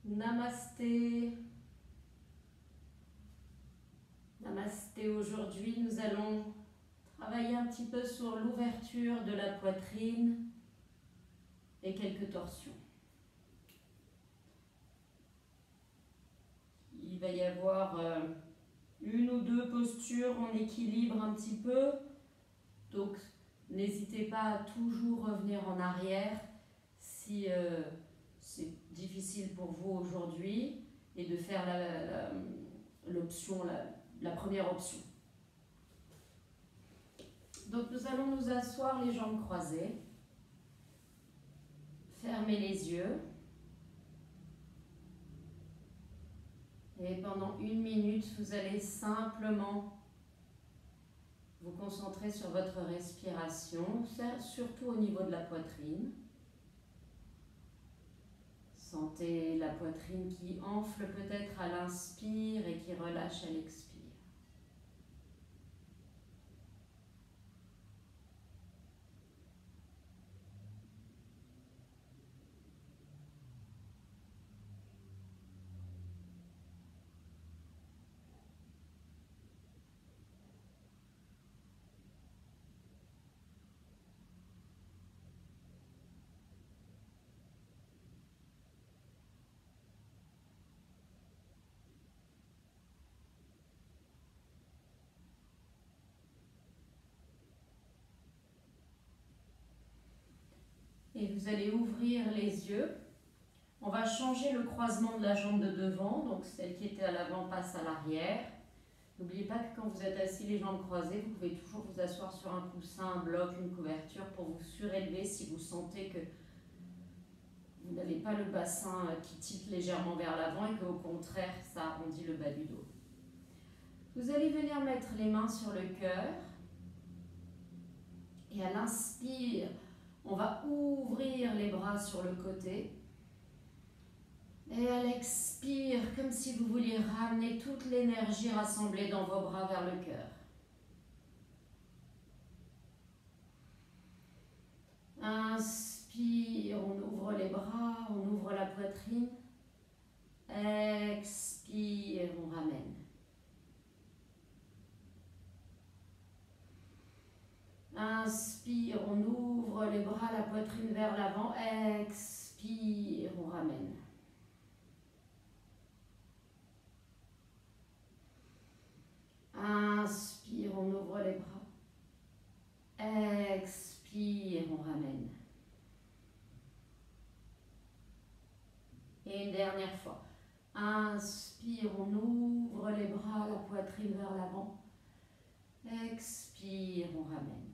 Namasté. Namasté, aujourd'hui nous allons travailler un petit peu sur l'ouverture de la poitrine et quelques torsions. Il va y avoir une ou deux postures en équilibre un petit peu, donc n'hésitez pas à toujours revenir en arrière si c'est difficile pour vous aujourd'hui et de faire l'option, la première option. Donc nous allons nous asseoir les jambes croisées, fermer les yeux et pendant 1 minute vous allez simplement vous concentrer sur votre respiration, surtout au niveau de la poitrine. Sentez la poitrine qui enfle peut-être à l'inspire et qui relâche à l'expire. Et vous allez ouvrir les yeux. On va changer le croisement de la jambe de devant, donc celle qui était à l'avant passe à l'arrière. N'oubliez pas que quand vous êtes assis les jambes croisées, vous pouvez toujours vous asseoir sur un coussin, un bloc, une couverture pour vous surélever si vous sentez que vous n'avez pas le bassin qui tilte légèrement vers l'avant et qu'au contraire, ça arrondit le bas du dos. Vous allez venir mettre les mains sur le cœur et à l'inspire, on va ouvrir les bras sur le côté. Et à l'expire, comme si vous vouliez ramener toute l'énergie rassemblée dans vos bras vers le cœur. Inspire, on ouvre les bras, on ouvre la poitrine. Expire, on ramène. Inspire, on ouvre les bras, la poitrine vers l'avant. Expire, on ramène. Inspire, on ouvre les bras. Expire, on ramène. Et une dernière fois. Inspire, on ouvre les bras, la poitrine vers l'avant. Expire, on ramène.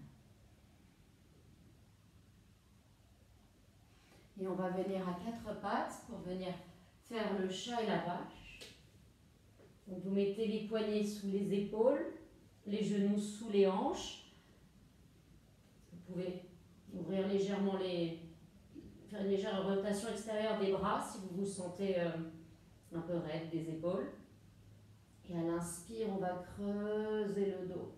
Et on va venir à 4 pattes pour venir faire le chat et la vache. Donc vous mettez les poignets sous les épaules, les genoux sous les hanches. Vous pouvez ouvrir légèrement faire une légère rotation extérieure des bras si vous vous sentez un peu raide des épaules. Et à l'inspire, on va creuser le dos.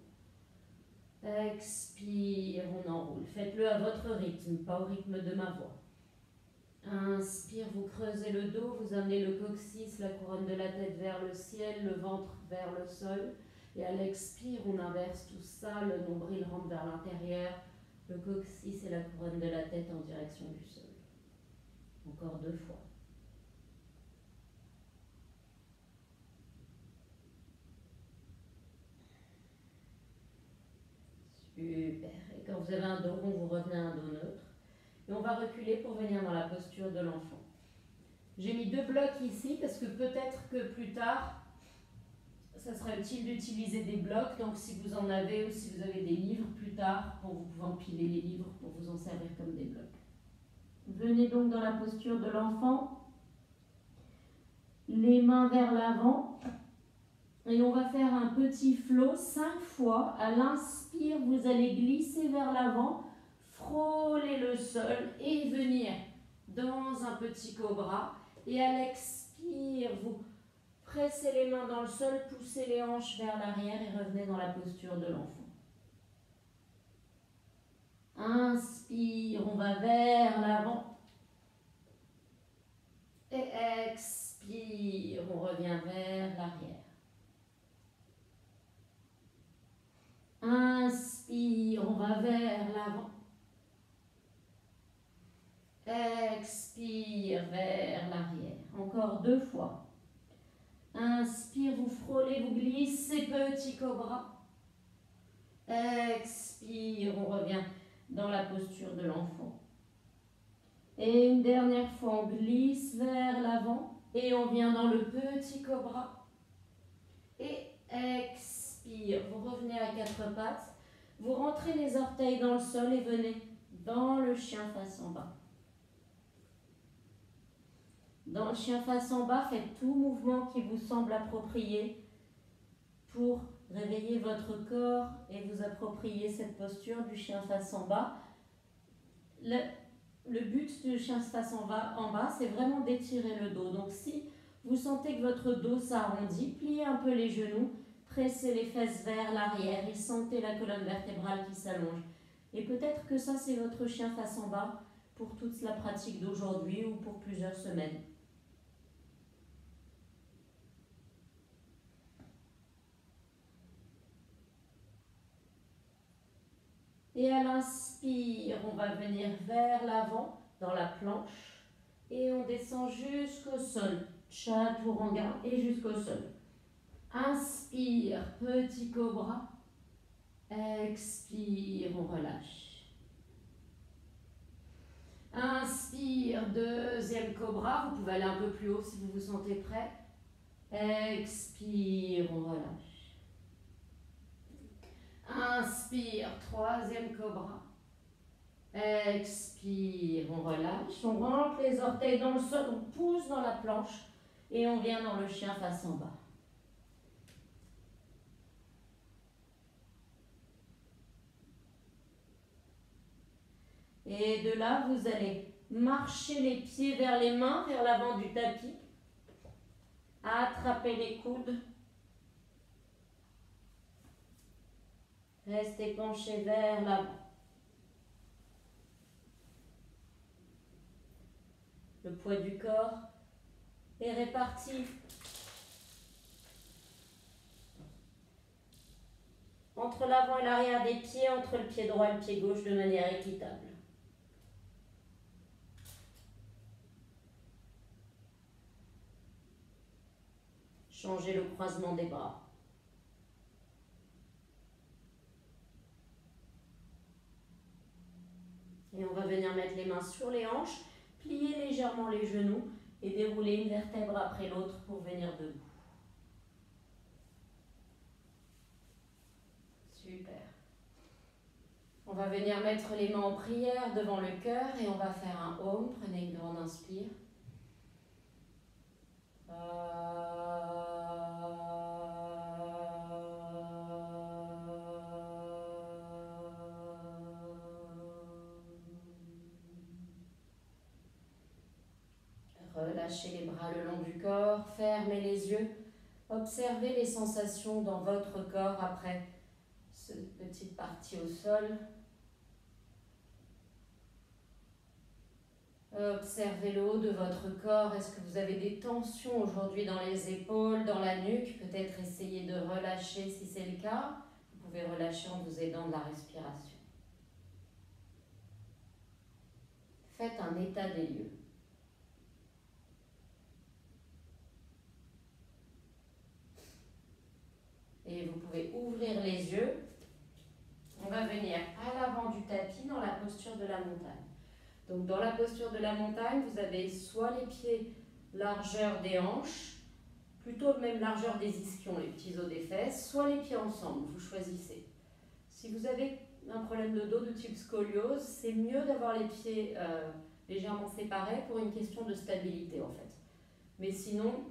Expire, on enroule. Faites-le à votre rythme, pas au rythme de ma voix. Inspire, vous creusez le dos, vous amenez le coccyx, la couronne de la tête vers le ciel, le ventre vers le sol. Et à l'expire, on inverse tout ça, le nombril rentre vers l'intérieur, le coccyx et la couronne de la tête en direction du sol. Encore 2 fois. Super. Et quand vous avez un dos rond, vous revenez à un dos neutre. Et on va reculer pour venir dans la posture de l'enfant. J'ai mis 2 blocs ici parce que peut-être que plus tard, ça sera utile d'utiliser des blocs. Donc si vous en avez ou si vous avez des livres plus tard, pour vous pouvez empiler les livres pour vous en servir comme des blocs. Venez donc dans la posture de l'enfant. Les mains vers l'avant. Et on va faire un petit flow 5 fois. À l'inspire, vous allez glisser vers l'avant, frôler le sol et venir dans un petit cobra. Et à l'expire, vous pressez les mains dans le sol, poussez les hanches vers l'arrière et revenez dans la posture de l'enfant. Inspire, on va vers l'avant. Et expire. Inspire, on revient vers l'arrière. Inspire, on va vers l'avant. Expire vers l'arrière. Encore 2 fois. Inspire, vous frôlez, vous glissez, petit cobra. Expire, on revient dans la posture de l'enfant. Et une dernière fois, on glisse vers l'avant et on vient dans le petit cobra. Et expire, vous revenez à 4 pattes. Vous rentrez les orteils dans le sol et venez dans le chien face en bas. Dans le chien face en bas, faites tout mouvement qui vous semble approprié pour réveiller votre corps et vous approprier cette posture du chien face en bas. Le but du chien face en bas, c'est vraiment d'étirer le dos. Donc si vous sentez que votre dos s'arrondit, pliez un peu les genoux, pressez les fesses vers l'arrière et sentez la colonne vertébrale qui s'allonge. Et peut-être que ça, c'est votre chien face en bas pour toute la pratique d'aujourd'hui ou pour plusieurs semaines. Et à l'inspire, on va venir vers l'avant dans la planche et on descend jusqu'au sol. Chaturanga et jusqu'au sol. Inspire, petit cobra. Expire, on relâche. Inspire, deuxième cobra. Vous pouvez aller un peu plus haut si vous vous sentez prêt. Expire, on relâche. Inspire, troisième cobra. Expire, on relâche. On rentre les orteils dans le sol, on pousse dans la planche et on vient dans le chien face en bas. Et de là, vous allez marcher les pieds vers les mains, vers l'avant du tapis. Attrapez les coudes. Restez penché vers l'avant. Le poids du corps est réparti entre l'avant et l'arrière des pieds, entre le pied droit et le pied gauche de manière équitable. Changez le croisement des bras. Et on va venir mettre les mains sur les hanches, plier légèrement les genoux et dérouler une vertèbre après l'autre pour venir debout. Super. On va venir mettre les mains en prière devant le cœur et on va faire un Om. Prenez une grande inspire. Relâchez les bras le long du corps, fermez les yeux, observez les sensations dans votre corps après cette petite partie au sol. Observez le haut de votre corps. Est-ce que vous avez des tensions aujourd'hui dans les épaules, dans la nuque? Peut-être essayez de relâcher si c'est le cas. Vous pouvez relâcher en vous aidant de la respiration. Faites un état des lieux. Et vous pouvez ouvrir les yeux. On va venir à l'avant du tapis dans la posture de la montagne. Donc dans la posture de la montagne, vous avez soit les pieds largeur des hanches, plutôt même largeur des ischions, les petits os des fesses, soit les pieds ensemble, vous choisissez. Si vous avez un problème de dos de type scoliose, c'est mieux d'avoir les pieds légèrement séparés pour une question de stabilité en fait. Mais sinon,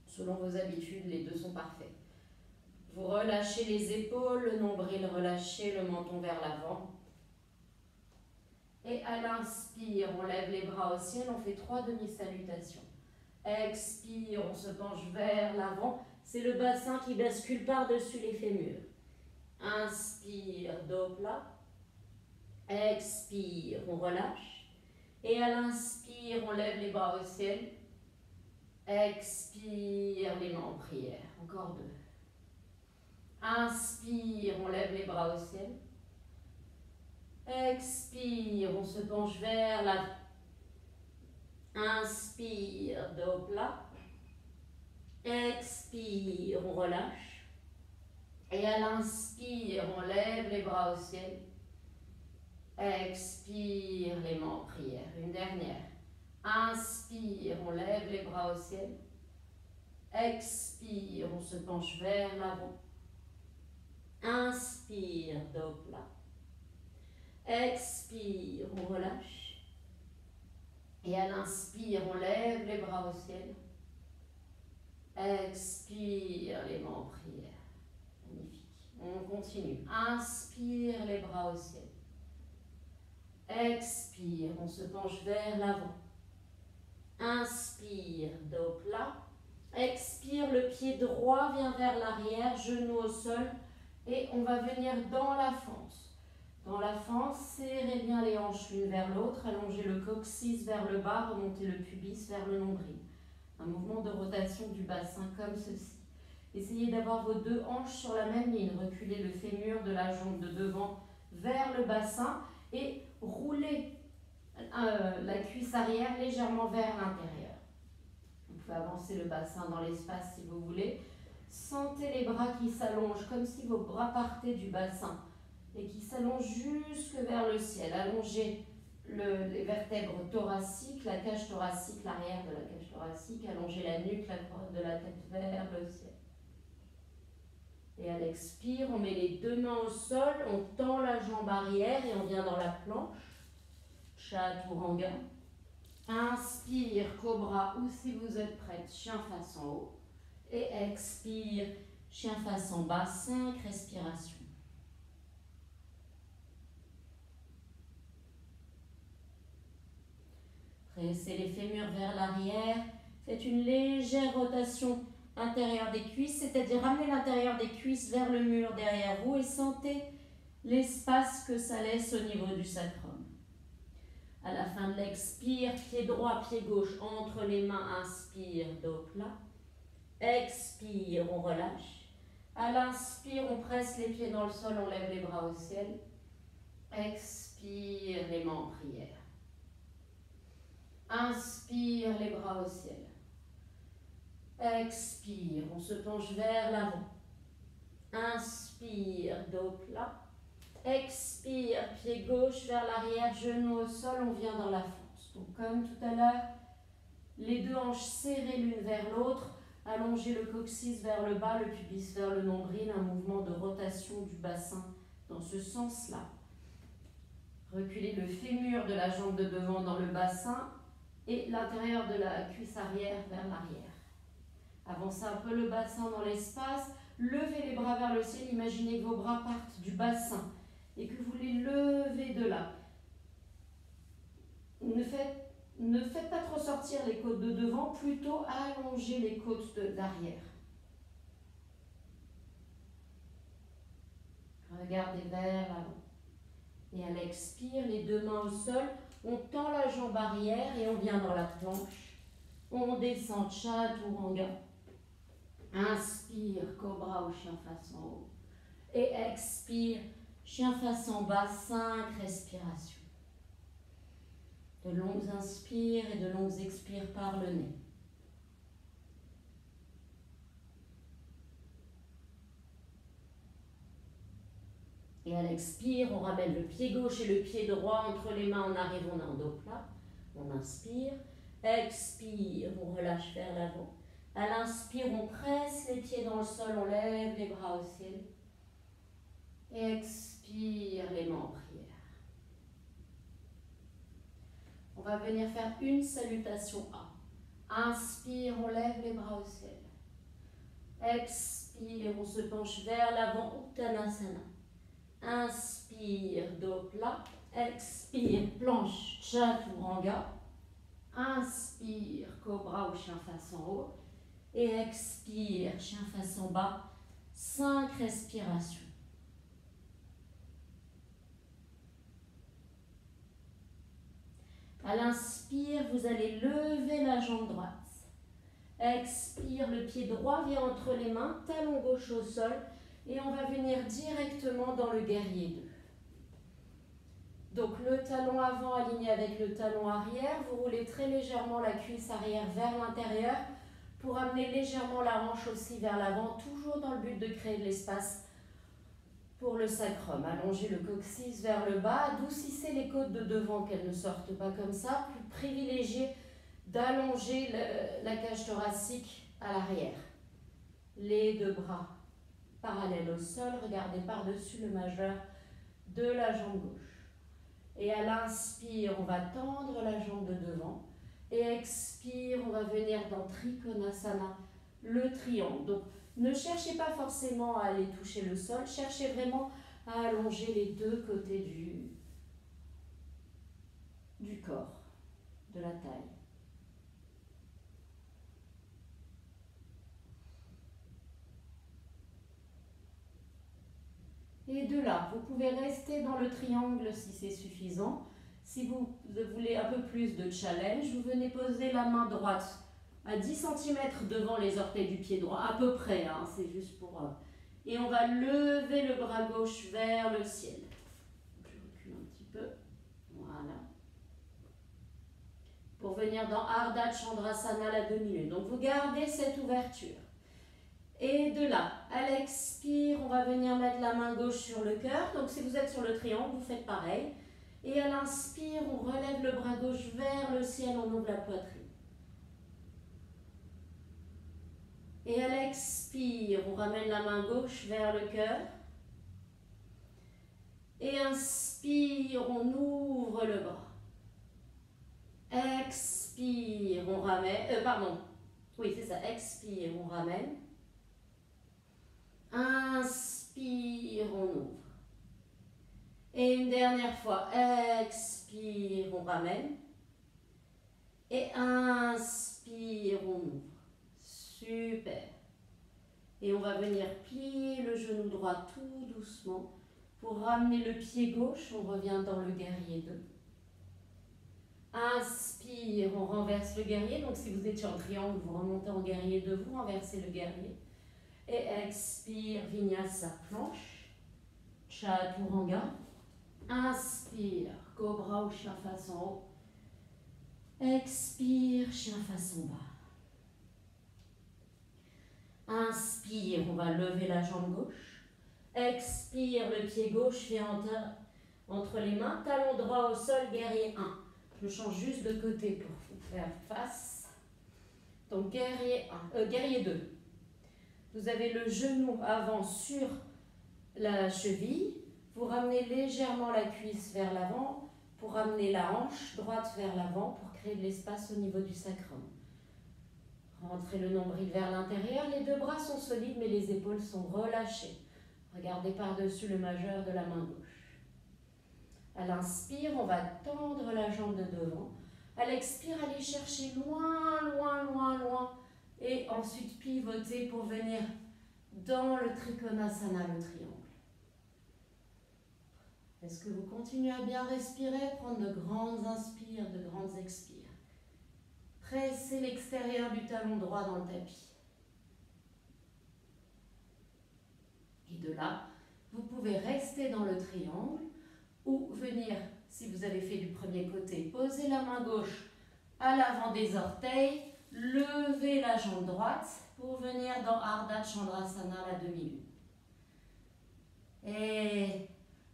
selon vos habitudes, les deux sont parfaits. Vous relâchez les épaules, le nombril relâché, le menton vers l'avant. Et à l'inspire, on lève les bras au ciel, on fait 3 demi-salutations. Expire, on se penche vers l'avant. C'est le bassin qui bascule par-dessus les fémurs. Inspire, dos plat. Expire, on relâche. Et à l'inspire, on lève les bras au ciel. Expire les mains en prière. Encore 2. Inspire, on lève les bras au ciel. Expire, on se penche vers l'avant. Inspire, dos plat. Expire, on relâche. Et à l'inspire, on lève les bras au ciel. Expire, les mains en prière. Une dernière. Inspire, on lève les bras au ciel. Expire, on se penche vers l'avant. Inspire, dos plat. Expire, on relâche. Et à l'inspire, on lève les bras au ciel. Expire, les mains en prière. Magnifique. On continue. Inspire, les bras au ciel. Expire, on se penche vers l'avant. Inspire, dos plat. Expire, le pied droit vient vers l'arrière, genou au sol. Et on va venir dans la fente. Dans la fente, serrez bien les hanches l'une vers l'autre, allongez le coccyx vers le bas, remontez le pubis vers le nombril. Un mouvement de rotation du bassin comme ceci. Essayez d'avoir vos 2 hanches sur la même ligne. Reculez le fémur de la jambe de devant vers le bassin et roulez la cuisse arrière légèrement vers l'intérieur. Vous pouvez avancer le bassin dans l'espace si vous voulez. Sentez les bras qui s'allongent comme si vos bras partaient du bassin et qui s'allongent jusque vers le ciel. Allongez les vertèbres thoraciques, la cage thoracique, l'arrière de la cage thoracique. Allongez la nuque, la crosse de la tête vers le ciel. Et à l'expire, on met les 2 mains au sol, on tend la jambe arrière et on vient dans la planche. Chaturanga. Inspire, cobra, ou si vous êtes prête, chien face en haut. Et expire, chien face en bas, 5 respirations. Pressez les fémurs vers l'arrière. Faites une légère rotation intérieure des cuisses, c'est-à-dire ramenez l'intérieur des cuisses vers le mur derrière vous et sentez l'espace que ça laisse au niveau du sacrum. À la fin de l'expire, pied droit, pied gauche entre les mains, inspire, dos plat. Expire, on relâche. À l'inspire, on presse les pieds dans le sol, on lève les bras au ciel. Expire, les mains en prière. Inspire, les bras au ciel. Expire, on se penche vers l'avant. Inspire, dos plat. Expire, pied gauche vers l'arrière, genou au sol, on vient dans la fente. Donc comme tout à l'heure, les 2 hanches serrées l'une vers l'autre, allongez le coccyx vers le bas, le pubis vers le nombril, un mouvement de rotation du bassin dans ce sens-là. Reculez le fémur de la jambe de devant dans le bassin et l'intérieur de la cuisse arrière vers l'arrière. Avancez un peu le bassin dans l'espace, levez les bras vers le ciel, imaginez que vos bras partent du bassin et que vous les levez de là. Ne faites pas trop sortir les côtes de devant, plutôt allongez les côtes d'arrière. Regardez vers l'avant. Et à l'expire, les 2 mains au sol, on tend la jambe arrière et on vient dans la planche. On descend, chaturanga. Inspire, cobra ou chien face en haut. Et expire, chien face en bas, 5 respirations. De longues inspires et de longues expires par le nez. Et à l'expire, on ramène le pied gauche et le pied droit entre les mains, on arrive, on a un dos plat. On inspire, expire, on relâche vers l'avant. À l'inspire, on presse les pieds dans le sol, on lève les bras au ciel. Et expire, les mains en prière. On va venir faire une salutation A. Inspire, on lève les bras au ciel. Expire, on se penche vers l'avant, Uttanasana. Inspire, dos plat. Expire, planche, chaturanga. Inspire, cobra ou chien face en haut. Et expire, chien face en bas. 5 respirations. À l'inspire, vous allez lever la jambe droite. Expire, le pied droit vient entre les mains, talon gauche au sol. Et on va venir directement dans le guerrier 2. Donc le talon avant aligné avec le talon arrière. Vous roulez très légèrement la cuisse arrière vers l'intérieur pour amener légèrement la hanche aussi vers l'avant, toujours dans le but de créer de l'espace pour le sacrum. Allongez le coccyx vers le bas, adoucissez les côtes de devant qu'elles ne sortent pas comme ça. Privilégiez d'allonger la cage thoracique à l'arrière. Les deux bras parallèles au sol, regardez par-dessus le majeur de la jambe gauche. Et à l'inspire, on va tendre la jambe de devant. Et expire, on va venir dans Trikonasana, le triangle. Donc, ne cherchez pas forcément à aller toucher le sol, cherchez vraiment à allonger les deux côtés du corps, de la taille. Et de là, vous pouvez rester dans le triangle si c'est suffisant. Si vous voulez un peu plus de challenge, vous venez poser la main droite à 10 cm devant les orteils du pied droit, à peu près, hein, c'est juste pour... Et on va lever le bras gauche vers le ciel. Je recule un petit peu. Voilà. Pour venir dans Ardha Chandrasana, la demi-lune. Donc vous gardez cette ouverture. Et de là, à l'expire, on va venir mettre la main gauche sur le cœur. Donc si vous êtes sur le triangle, vous faites pareil. Et à l'inspire, on relève le bras gauche vers le ciel, on ouvre la poitrine. Et à l'expire, on ramène la main gauche vers le cœur. Et inspire, on ouvre le bras. Expire, on ramène. Oui, c'est ça. Expire, on ramène. Inspire, on ouvre. Et une dernière fois. Expire, on ramène. Et inspire, on ouvre. Super. Et on va venir plier le genou droit tout doucement. Pour ramener le pied gauche, on revient dans le guerrier 2. Inspire, on renverse le guerrier. Donc si vous étiez en triangle, vous remontez en guerrier 2, vous renversez le guerrier. Et expire, Vinyasa, planche. Chaturanga. Inspire, cobra ou chien face en haut. Expire, chien face en bas. Inspire, on va lever la jambe gauche. Expire, le pied gauche fait entre les mains. Talon droit au sol, guerrier 1. Je change juste de côté pour vous faire face. Donc guerrier 2. Vous avez le genou avant sur la cheville. Vous ramenez légèrement la cuisse vers l'avant pour ramener la hanche droite vers l'avant pour créer de l'espace au niveau du sacrum. Rentrez le nombril vers l'intérieur. Les deux bras sont solides mais les épaules sont relâchées. Regardez par-dessus le majeur de la main gauche. À l'inspire, on va tendre la jambe de devant. À l'expire, allez chercher loin, loin, loin, loin. Et ensuite pivoter pour venir dans le Trikonasana, le triangle. Est-ce que vous continuez à bien respirer? Prendre de grandes inspires, de grandes expires. Pressez l'extérieur du talon droit dans le tapis. Et de là, vous pouvez rester dans le triangle ou venir, si vous avez fait du premier côté, poser la main gauche à l'avant des orteils, lever la jambe droite pour venir dans Ardha Chandrasana, la demi-lune. Et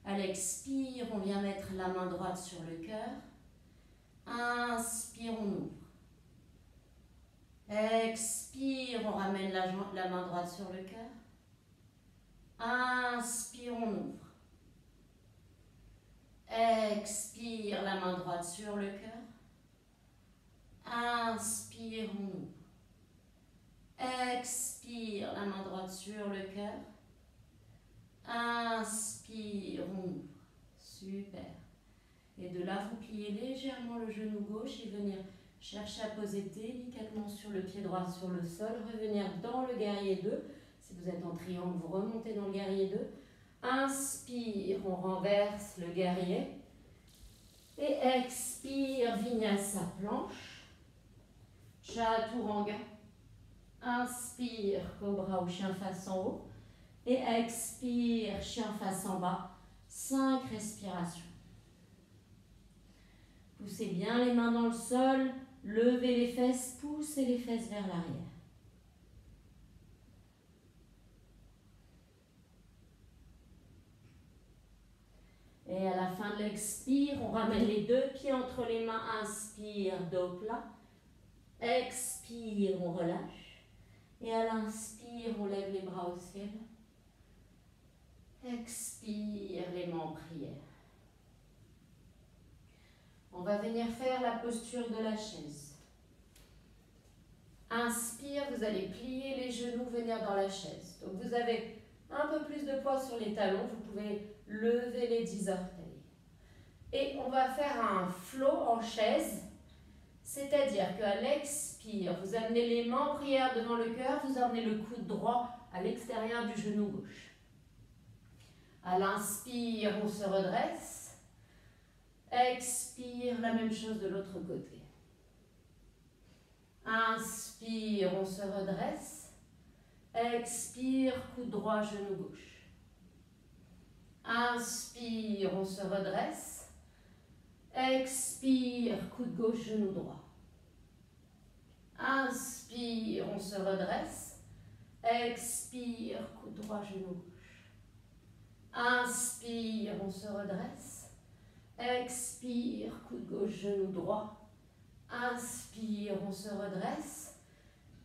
à l'expire, on vient mettre la main droite sur le cœur. Inspire, on ouvre. Expire, on ramène la main droite sur le cœur. Inspire, on ouvre. Expire, la main droite sur le cœur. Inspire, on ouvre. Expire, la main droite sur le cœur. Inspire, on ouvre. Super. Et de là, vous pliez légèrement le genou gauche et venir chercher à poser délicatement sur le pied droit sur le sol. Revenir dans le guerrier 2. Si vous êtes en triangle, vous remontez dans le guerrier 2. Inspire, on renverse le guerrier. Et expire, Vinyasa, planche. Chaturanga. Inspire, cobra ou chien face en haut. Et expire, chien face en bas. 5 respirations. Poussez bien les mains dans le sol. Levez les fesses, poussez les fesses vers l'arrière. Et à la fin de l'expire, on ramène les 2 pieds entre les mains. Inspire, dos plat. Expire, on relâche. Et à l'inspire, on lève les bras au ciel. Expire, les mains en prière. On va venir faire la posture de la chaise. Inspire, vous allez plier les genoux, venir dans la chaise. Donc vous avez un peu plus de poids sur les talons, vous pouvez lever les 10 orteils. Et on va faire un flow en chaise, c'est-à-dire qu'à l'expire, vous amenez les mains en prière devant le cœur, vous amenez le coude droit à l'extérieur du genou gauche. À l'inspire, on se redresse. Expire, la même chose de l'autre côté. Inspire, on se redresse. Expire, coude droit, genou gauche. Inspire, on se redresse. Expire, coude gauche, genou droit. Inspire, on se redresse. Expire, coude droit, genou gauche. Inspire, on se redresse. Expire, coude gauche, genou droit. Inspire, on se redresse.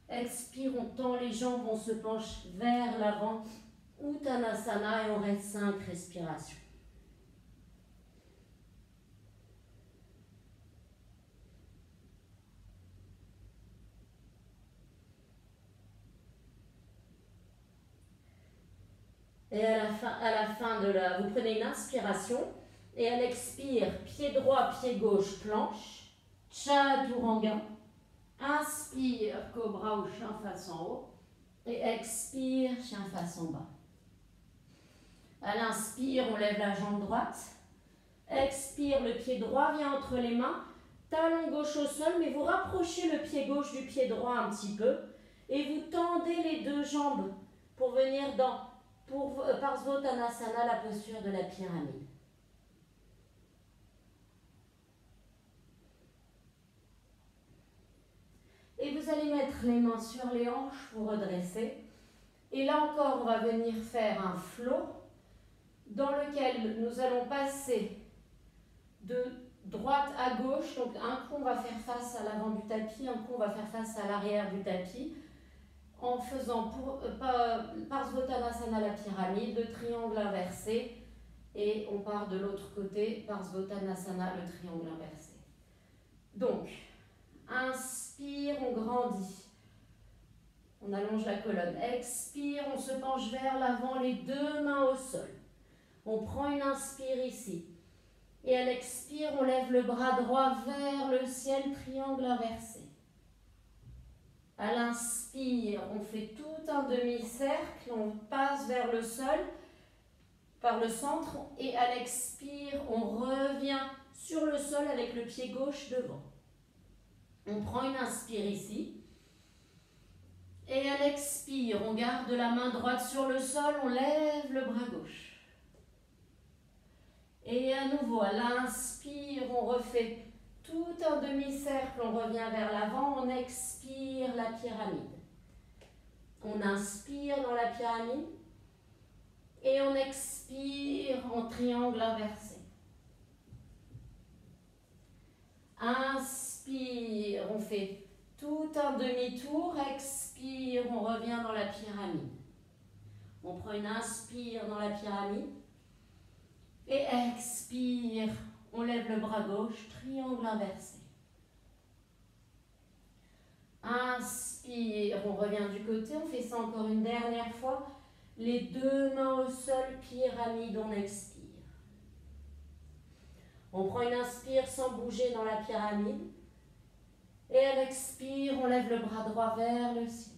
Expire, on tend les jambes, on se penche vers l'avant. Uttanasana et on reste 5 respirations. Et à la fin vous prenez une inspiration et à l'expire, pied droit, pied gauche, planche, chaturanga. Inspire, cobra ou chien face en haut. Et expire, chien face en bas. À l'inspire, on lève la jambe droite. Expire, le pied droit vient entre les mains. Talon gauche au sol, mais vous rapprochez le pied gauche du pied droit un petit peu. Et vous tendez les 2 jambes pour venir dans Parsvottanasana, la posture de la pyramide. Et vous allez mettre les mains sur les hanches pour redresser. Et là encore, on va venir faire un flow dans lequel nous allons passer de droite à gauche. Donc un coup, on va faire face à l'avant du tapis, un coup, on va faire face à l'arrière du tapis. En faisant Parsvottanasana la pyramide, le triangle inversé, et on part de l'autre côté, Parsvottanasana le triangle inversé. Donc, inspire, on grandit, on allonge la colonne. Expire, on se penche vers l'avant, les 2 mains au sol. On prend une inspire ici. Et à l'expire, on lève le bras droit vers le ciel, triangle inversé. À l'inspire, on fait tout un demi-cercle, on passe vers le sol, par le centre, et à l'expire, on revient sur le sol avec le pied gauche devant. On prend une inspire ici, et à l'expire, on garde la main droite sur le sol, on lève le bras gauche. Et à nouveau, à l'inspire, on refait tout un demi-cercle, on revient vers l'avant, on expire la pyramide. On inspire dans la pyramide et on expire en triangle inversé. Inspire, on fait tout un demi-tour, expire, on revient dans la pyramide. On prend une inspire dans la pyramide et expire. On lève le bras gauche, triangle inversé. Inspire, on revient du côté, on fait ça encore une dernière fois. Les 2 mains au sol, pyramide, on expire. On prend une inspire sans bouger dans la pyramide. Et à l'expire, on lève le bras droit vers le ciel.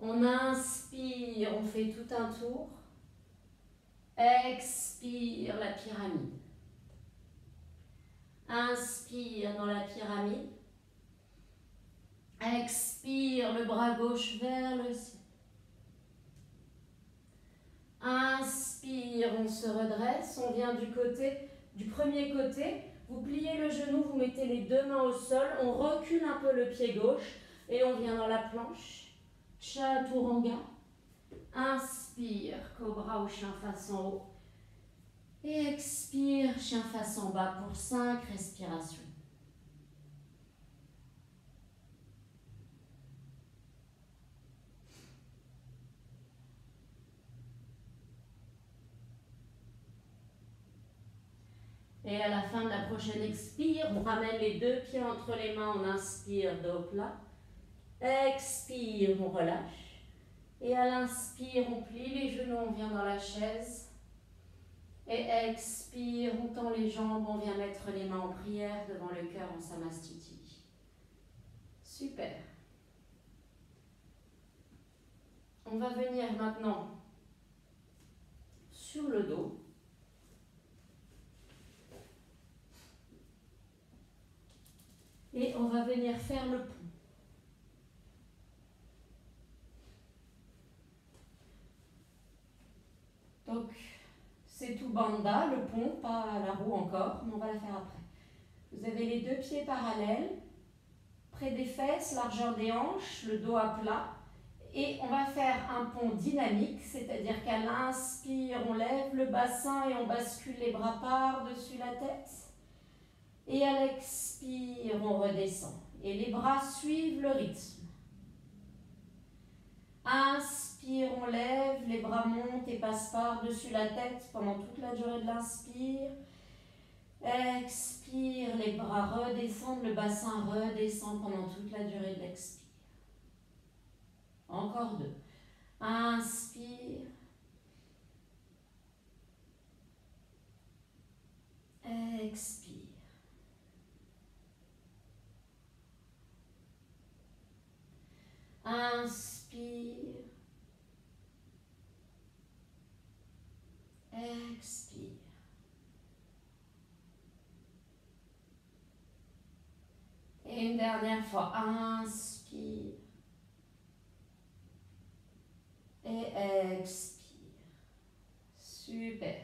On inspire, on fait tout un tour. Expire la pyramide. Inspire dans la pyramide. Expire le bras gauche vers le ciel. Inspire, on se redresse, on vient du premier côté. Vous pliez le genou, vous mettez les deux mains au sol, on recule un peu le pied gauche et on vient dans la planche. Chaturanga. Inspire, cobra ou chien face en haut. Et expire, chien face en bas pour 5 respirations. Et à la fin de la prochaine expire, on ramène les deux pieds entre les mains, on inspire, dos plat. Expire, on relâche. Et à l'inspire, on plie les genoux, on vient dans la chaise. Et expire, on tend les jambes, on vient mettre les mains en prière devant le cœur en samastiti. Super. On va venir maintenant sur le dos. Et on va venir faire le pont. Donc, c'est tout banda, le pont, pas la roue encore, mais on va la faire après. Vous avez les deux pieds parallèles, près des fesses, largeur des hanches, le dos à plat. Et on va faire un pont dynamique, c'est-à-dire qu'à l'inspire, on lève le bassin et on bascule les bras par-dessus la tête. Et à l'expire, on redescend. Et les bras suivent le rythme. Inspire, on lève, les bras montent et passent par-dessus la tête pendant toute la durée de l'inspire. Expire, les bras redescendent, le bassin redescend pendant toute la durée de l'expire. Encore 2. Inspire. Expire. Inspire. Expire. Et une dernière fois. Inspire. Et expire. Super.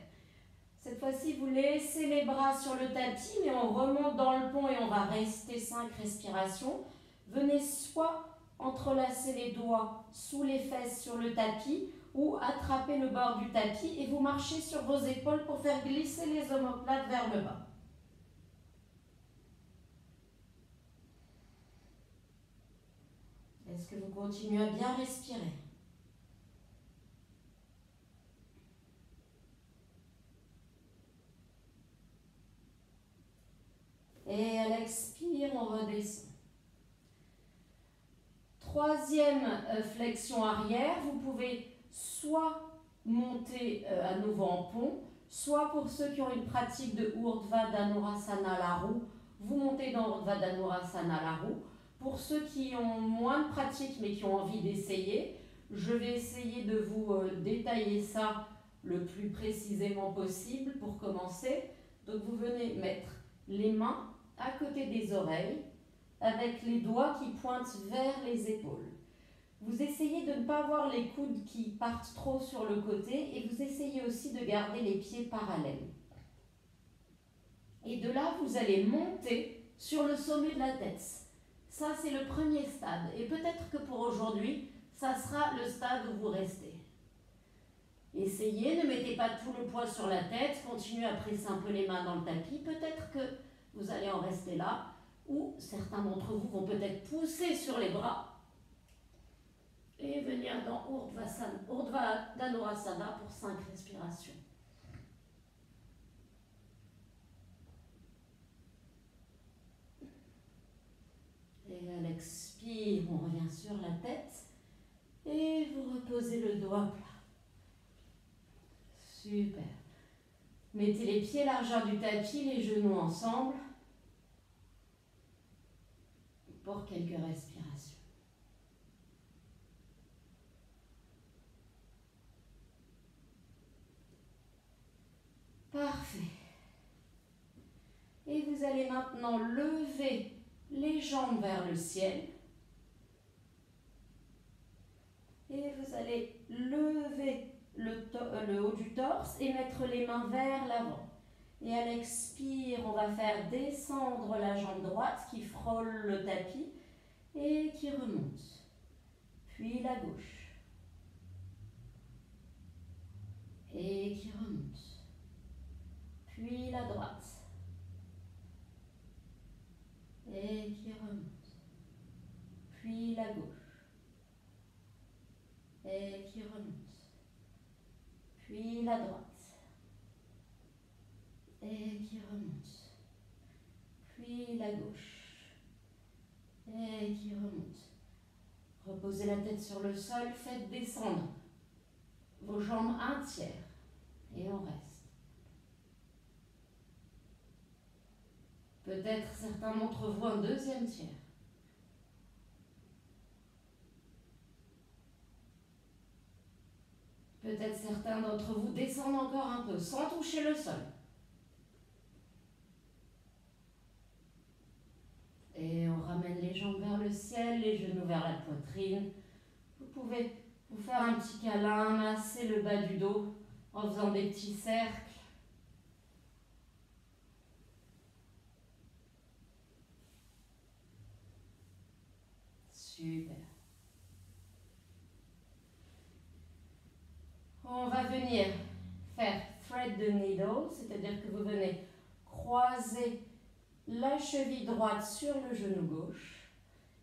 Cette fois-ci, vous laissez les bras sur le tapis, mais on remonte dans le pont et on va rester 5 respirations. Venez soit entrelacer les doigts sous les fesses sur le tapis ou attraper le bord du tapis et vous marchez sur vos épaules pour faire glisser les omoplates vers le bas. Est-ce que vous continuez à bien respirer? Et à l'expire, on redescend. Troisième flexion arrière, vous pouvez soit monter à nouveau en pont, soit pour ceux qui ont une pratique de Urdhva Dhanurasana la roue, vous montez dans Urdhva Dhanurasana la roue. Pour ceux qui ont moins de pratique mais qui ont envie d'essayer, je vais essayer de vous détailler ça le plus précisément possible pour commencer. Donc vous venez mettre les mains à côté des oreilles, avec les doigts qui pointent vers les épaules. Vous essayez de ne pas avoir les coudes qui partent trop sur le côté et vous essayez aussi de garder les pieds parallèles. Et de là, vous allez monter sur le sommet de la tête. Ça, c'est le premier stade. Et peut-être que pour aujourd'hui, ça sera le stade où vous restez. Essayez, ne mettez pas tout le poids sur la tête, continuez à presser un peu les mains dans le tapis. Peut-être que vous allez en rester là, ou certains d'entre vous vont peut-être pousser sur les bras et venir dans Urdhva Dhanurasana pour 5 respirations. Et à l'expire, on revient sur la tête et vous reposez le dos à plat. Super. Mettez les pieds largeur du tapis, les genoux ensemble pour quelques respirations. Parfait. Et vous allez maintenant lever les jambes vers le ciel. Et vous allez lever le haut du torse et mettre les mains vers l'avant. Et à l'expire, on va faire descendre la jambe droite qui frôle le tapis et qui remonte. Puis la gauche. Et qui remonte. Puis la droite. Et qui remonte. Puis la gauche. Et qui remonte. Puis la droite. Et qui remonte. Puis la gauche. Et qui remonte. Reposez la tête sur le sol, faites descendre vos jambes un tiers. Et on reste. Peut-être certains d'entre vous un deuxième tiers. Peut-être certains d'entre vous descendent encore un peu, sans toucher le sol. Et on ramène les jambes vers le ciel, les genoux vers la poitrine. Vous pouvez vous faire un petit câlin, masser le bas du dos en faisant des petits cercles. Super. On va venir faire thread the needle, c'est-à-dire que vous venez croiser la cheville droite sur le genou gauche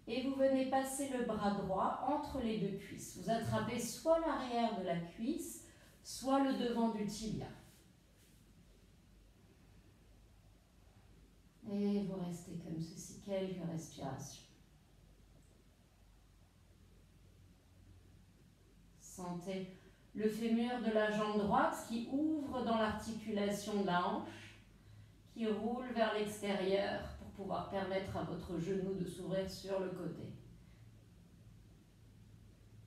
et vous venez passer le bras droit entre les deux cuisses. Vous attrapez soit l'arrière de la cuisse, soit le devant du tibia. Et vous restez comme ceci, quelques respirations. Sentez le fémur de la jambe droite qui ouvre dans l'articulation de la hanche, qui roule vers l'extérieur pour pouvoir permettre à votre genou de s'ouvrir sur le côté.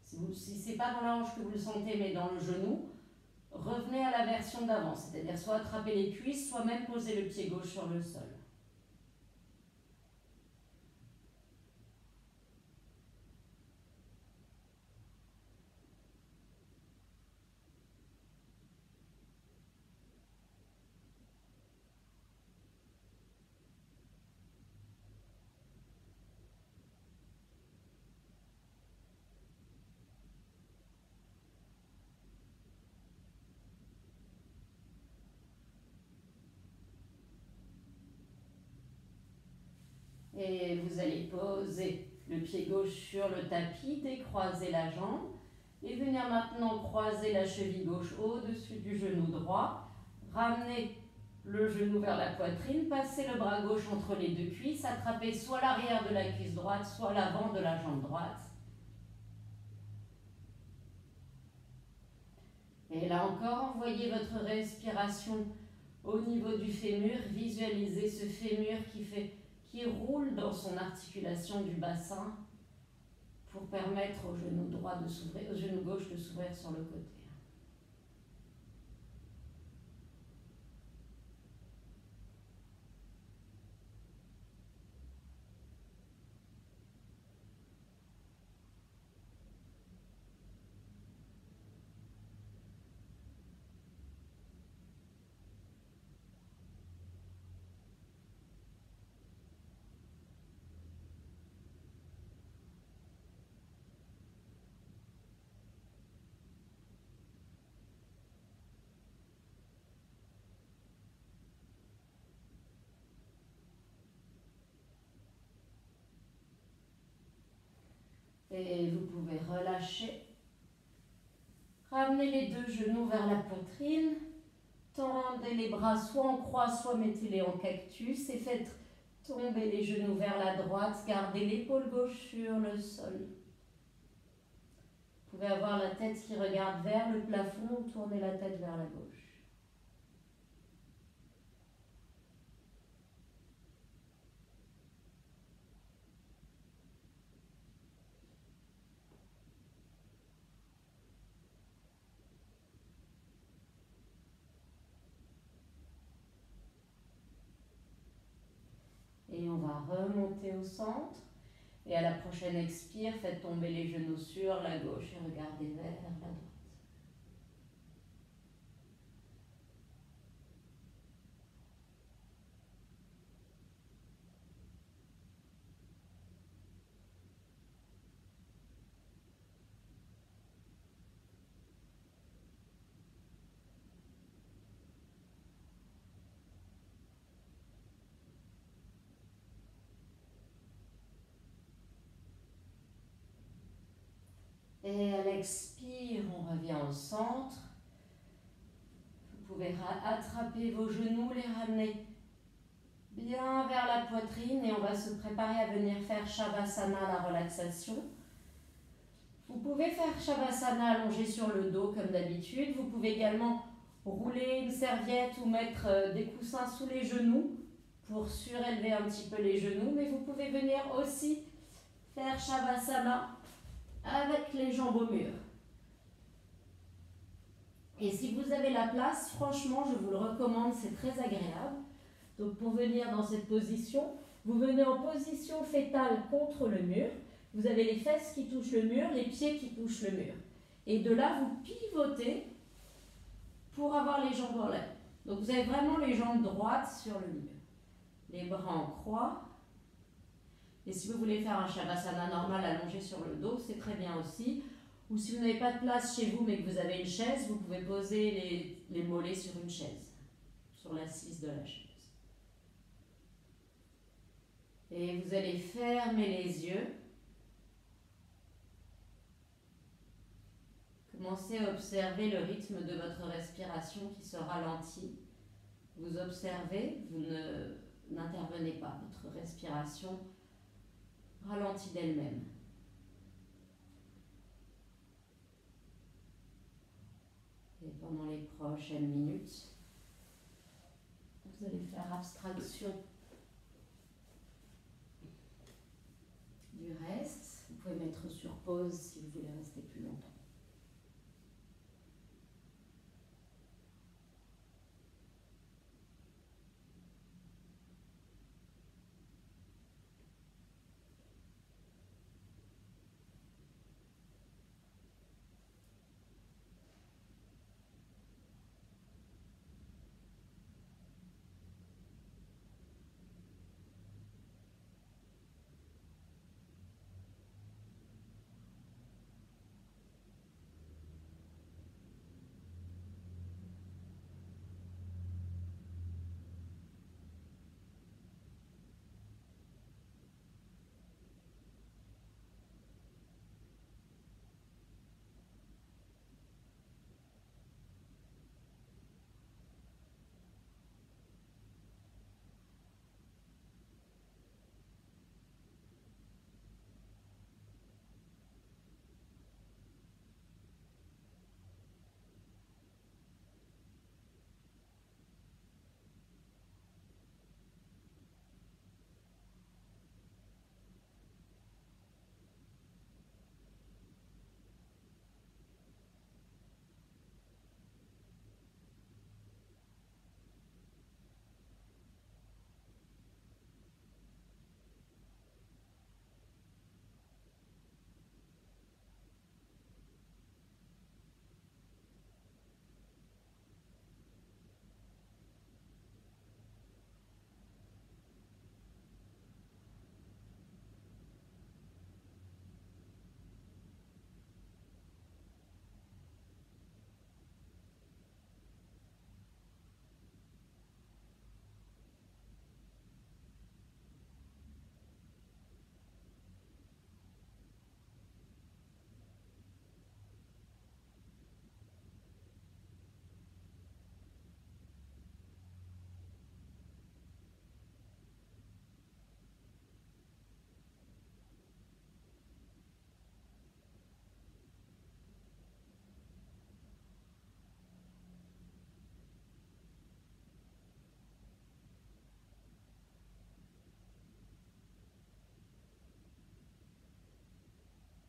Si ce n'est pas dans la hanche que vous le sentez, mais dans le genou, revenez à la version d'avant, c'est-à-dire soit attraper les cuisses, soit même poser le pied gauche sur le sol. Et vous allez poser le pied gauche sur le tapis, décroiser la jambe et venir maintenant croiser la cheville gauche au-dessus du genou droit. Ramener le genou vers la poitrine, passer le bras gauche entre les deux cuisses, attraper soit l'arrière de la cuisse droite, soit l'avant de la jambe droite. Et là encore, envoyez votre respiration au niveau du fémur, visualisez ce fémur qui roule dans son articulation du bassin pour permettre au genou droit de s'ouvrir, au genou gauche de s'ouvrir sur le côté. Et vous pouvez relâcher. Ramenez les deux genoux vers la poitrine. Tendez les bras soit en croix, soit mettez-les en cactus. Et faites tomber les genoux vers la droite. Gardez l'épaule gauche sur le sol. Vous pouvez avoir la tête qui regarde vers le plafond ou tourner la tête vers la gauche. Et on va remonter au centre. Et à la prochaine expire, faites tomber les genoux sur la gauche et regardez vers la droite. Et à l'expire, on revient au centre. Vous pouvez attraper vos genoux, les ramener bien vers la poitrine et on va se préparer à venir faire Shavasana, la relaxation. Vous pouvez faire Shavasana allongé sur le dos comme d'habitude. Vous pouvez également rouler une serviette ou mettre des coussins sous les genoux pour surélever un petit peu les genoux. Mais vous pouvez venir aussi faire Shavasana avec les jambes au mur. Et si vous avez la place, franchement, je vous le recommande, c'est très agréable. Donc pour venir dans cette position, vous venez en position fétale contre le mur. Vous avez les fesses qui touchent le mur, les pieds qui touchent le mur. Et de là, vous pivotez pour avoir les jambes en l'air. Donc vous avez vraiment les jambes droites sur le mur. Les bras en croix. Et si vous voulez faire un Shavasana normal allongé sur le dos, c'est très bien aussi. Ou si vous n'avez pas de place chez vous mais que vous avez une chaise, vous pouvez poser les mollets sur une chaise, sur l'assise de la chaise. Et vous allez fermer les yeux. Commencez à observer le rythme de votre respiration qui se ralentit. Vous observez, vous n'intervenez pas. Votre respiration ralentit d'elle-même. Et pendant les prochaines minutes, vous allez faire abstraction du reste. Vous pouvez mettre sur pause si vous voulez rester plus longtemps.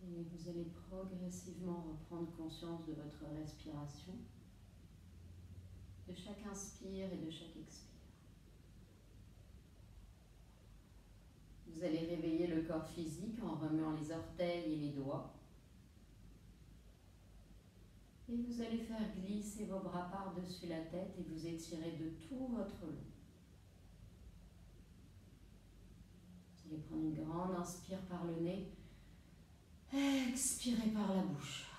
Et vous allez progressivement reprendre conscience de votre respiration, de chaque inspire et de chaque expire. Vous allez réveiller le corps physique en remuant les orteils et les doigts. Et vous allez faire glisser vos bras par-dessus la tête et vous étirer de tout votre long. Vous allez prendre une grande inspire par le nez, expirez par la bouche.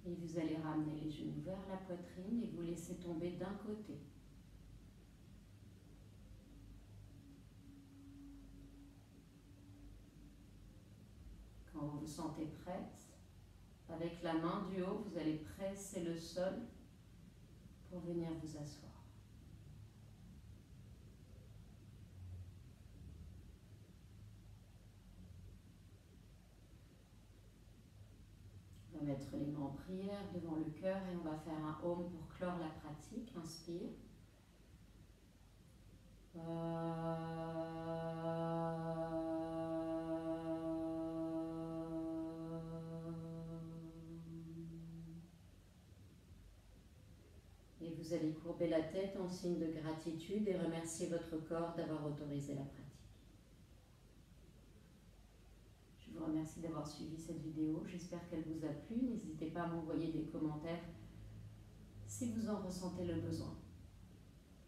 Et vous allez ramener les genoux vers la poitrine et vous laisser tomber d'un côté. Quand vous vous sentez prête, avec la main du haut, vous allez presser le sol pour venir vous asseoir. On va mettre les mains en prière devant le cœur et on va faire un Om pour clore la pratique. Inspire. Et vous allez courber la tête en signe de gratitude et remercier votre corps d'avoir autorisé la pratique. Je vous remercie d'avoir suivi cette vidéo. J'espère qu'elle vous a plu. N'hésitez pas à m'envoyer des commentaires si vous en ressentez le besoin.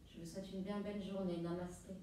Je vous souhaite une bien belle journée. Namasté.